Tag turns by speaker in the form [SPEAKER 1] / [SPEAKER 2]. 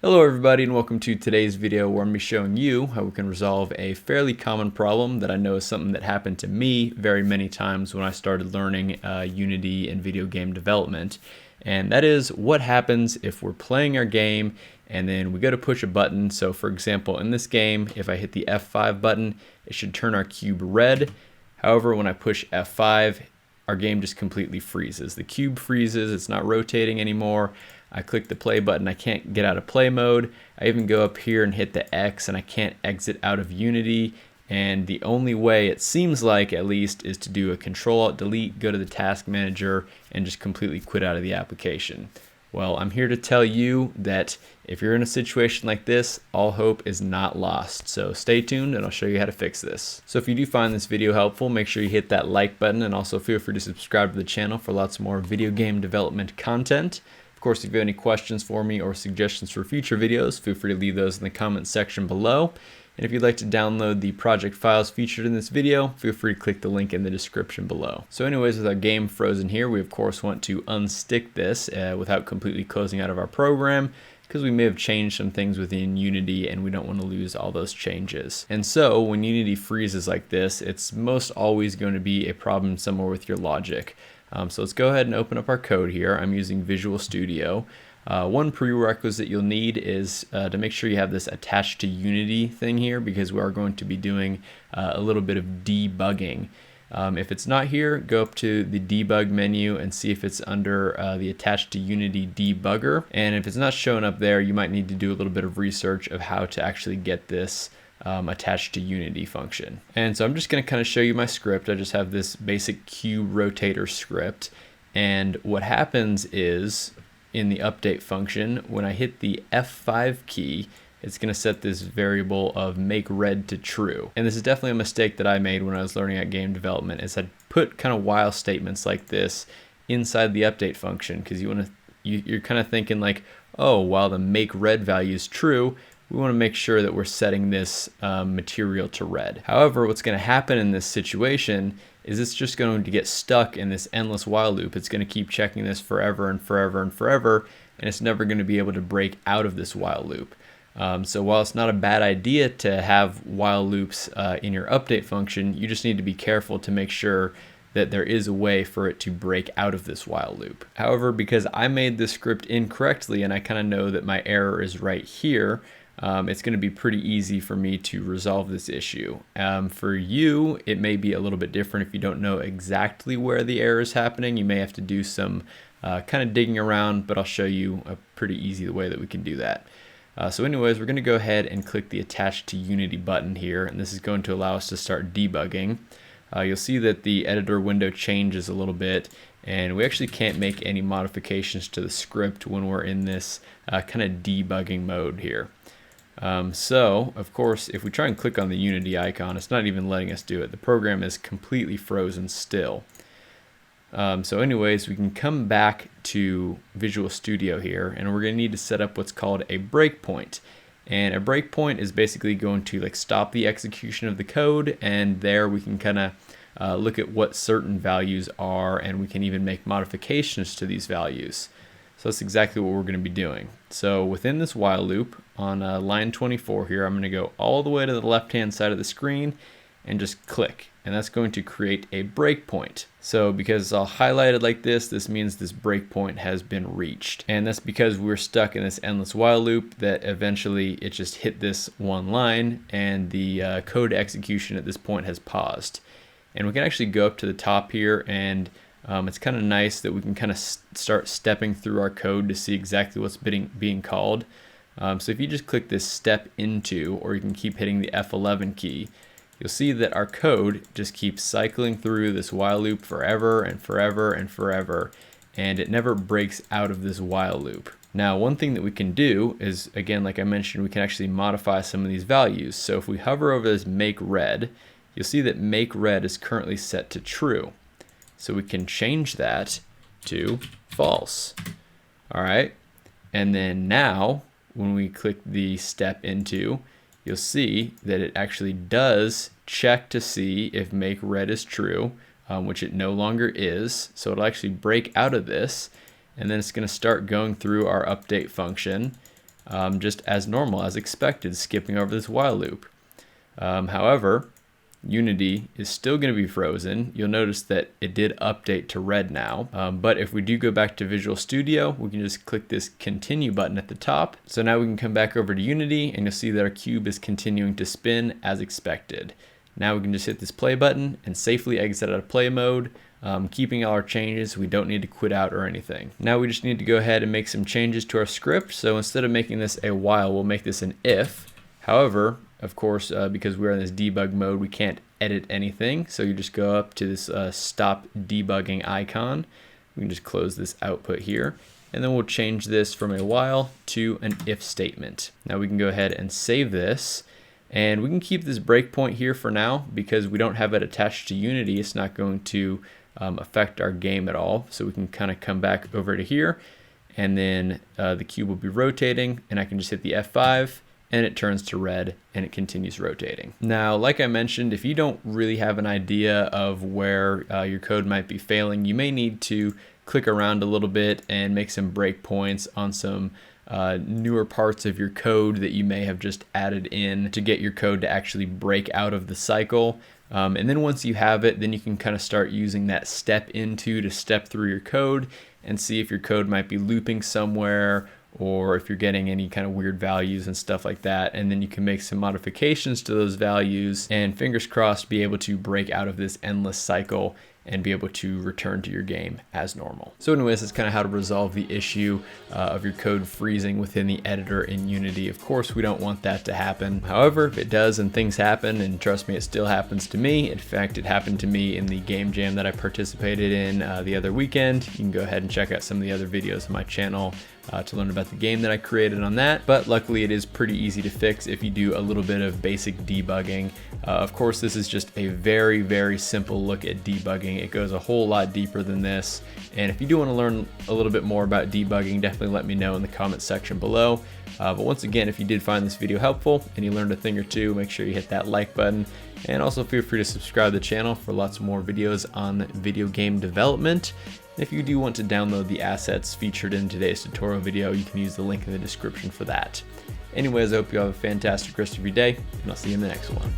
[SPEAKER 1] Hello everybody and welcome to today's video where I'm going to be showing you how we can resolve a fairly common problem that I know is something that happened to me very many times when I started learning Unity and video game development. And that is what happens if we're playing our game and then we go to push a button. So for example, in this game, if I hit the F5 button, it should turn our cube red. However, when I push F5, our game just completely freezes. The cube freezes, it's not rotating anymore. I click the play button, I can't get out of play mode. I even go up here and hit the X and I can't exit out of Unity. And the only way, it seems like at least, is to do a Control-Alt-Delete, go to the task manager, and just completely quit out of the application. Well, I'm here to tell you that if you're in a situation like this, all hope is not lost. So stay tuned and I'll show you how to fix this. So if you do find this video helpful, make sure you hit that like button and also feel free to subscribe to the channel for lots more video game development content. Of course, if you have any questions for me or suggestions for future videos, feel free to leave those in the comments section below. And if you'd like to download the project files featured in this video, feel free to click the link in the description below. So anyways, with our game frozen here, we of course want to unstick this without completely closing out of our program, because we may have changed some things within Unity and we don't want to lose all those changes. And so when Unity freezes like this, it's most always going to be a problem somewhere with your logic. So let's go ahead and open up our code here. I'm using Visual Studio. One prerequisite you'll need is to make sure you have this attached to Unity thing here, because we are going to be doing a little bit of debugging. If it's not here, go up to the debug menu and see if it's under the attached to Unity debugger. And if it's not showing up there, you might need to do a little bit of research of how to actually get this attached to Unity function. And so I'm just going to kind of show you my script. I just have this basic cube rotator script. And what happens is, in the update function, when I hit the F5 key, it's going to set this variable of make red to true. And this is definitely a mistake that I made when I was learning at game development, is I'd put kind of while statements like this inside the update function, because you're kind of thinking like, oh, while the make red value is true, we want to make sure that we're setting this material to red. However, what's going to happen in this situation is it's just going to get stuck in this endless while loop. It's going to keep checking this forever and forever and forever, and it's never going to be able to break out of this while loop. So while it's not a bad idea to have while loops in your update function, you just need to be careful to make sure that there is a way for it to break out of this while loop. However, because I made this script incorrectly and I kind of know that my error is right here, it's going to be pretty easy for me to resolve this issue. For you, it may be a little bit different. If you don't know exactly where the error is happening, you may have to do some kind of digging around, but I'll show you a pretty easy way that we can do that. So anyways, we're going to go ahead and click the attach to Unity button here, and this is going to allow us to start debugging. You'll see that the editor window changes a little bit, and we actually can't make any modifications to the script when we're in this kind of debugging mode here. So, of course, if we try and click on the Unity icon, it's not even letting us do it. The program is completely frozen still. So anyways, we can come back to Visual Studio here, and we're going to need to set up what's called a breakpoint. And a breakpoint is basically going to stop the execution of the code, and there we can kind of look at what certain values are, and we can even make modifications to these values. So that's exactly what we're going to be doing. So within this while loop, on line 24 here, I'm going to go all the way to the left-hand side of the screen and just click. And that's going to create a breakpoint. So because it's all highlighted like this means this breakpoint has been reached. And that's because we're stuck in this endless while loop that eventually it just hit this one line, and the code execution at this point has paused. And we can actually go up to the top here, and it's kind of nice that we can kind of start stepping through our code to see exactly what's being called. So if you just click this step into, or you can keep hitting the F11 key, you'll see that our code just keeps cycling through this while loop forever and forever and forever, and it never breaks out of this while loop. Now, one thing that we can do is, again, like I mentioned, we can actually modify some of these values. So if we hover over this make red, you'll see that make red is currently set to true. So we can change that to false. All right. And then now when we click the step into, you'll see that it actually does check to see if make red is true, which it no longer is. So it'll actually break out of this, and then it's going to start going through our update function. just as normal, as expected, skipping over this while loop. However, Unity is still going to be frozen. You'll notice that it did update to red now, but if we do go back to Visual Studio, we can just click this continue button at the top. So now we can come back over to Unity and you'll see that our cube is continuing to spin as expected. Now we can just hit this play button and safely exit out of play mode, keeping all our changes. We don't need to quit out or anything. Now we just need to go ahead and make some changes to our script. So instead of making this a while, we'll make this an if. However, of course, because we're in this debug mode, we can't edit anything. So you just go up to this stop debugging icon. We can just close this output here. And then we'll change this from a while to an if statement. Now we can go ahead and save this. And we can keep this breakpoint here for now because we don't have it attached to Unity. It's not going to affect our game at all. So we can kind of come back over to here and then the cube will be rotating and I can just hit the F5 and it turns to red and it continues rotating. Now, like I mentioned, if you don't really have an idea of where your code might be failing, you may need to click around a little bit and make some breakpoints on some newer parts of your code that you may have just added in to get your code to actually break out of the cycle. And then once you have it, then you can kind of start using that step into to step through your code and see if your code might be looping somewhere or if you're getting any kind of weird values and stuff like that. And then you can make some modifications to those values and fingers crossed be able to break out of this endless cycle and be able to return to your game as normal. So anyways, that's kind of how to resolve the issue of your code freezing within the editor in Unity. Of course, we don't want that to happen. However, if it does and things happen, and trust me, it still happens to me. In fact, it happened to me in the game jam that I participated in the other weekend. You can go ahead and check out some of the other videos on my channel to learn about the game that I created on that. But luckily it is pretty easy to fix if you do a little bit of basic debugging. Of course, this is just a very, very simple look at debugging. It goes a whole lot deeper than this. And if you do want to learn a little bit more about debugging, definitely let me know in the comment section below. But once again, if you did find this video helpful and you learned a thing or two, make sure you hit that like button. And also feel free to subscribe to the channel for lots more videos on video game development. If you do want to download the assets featured in today's tutorial video, you can use the link in the description for that. Anyways, I hope you have a fantastic rest of your day, and I'll see you in the next one.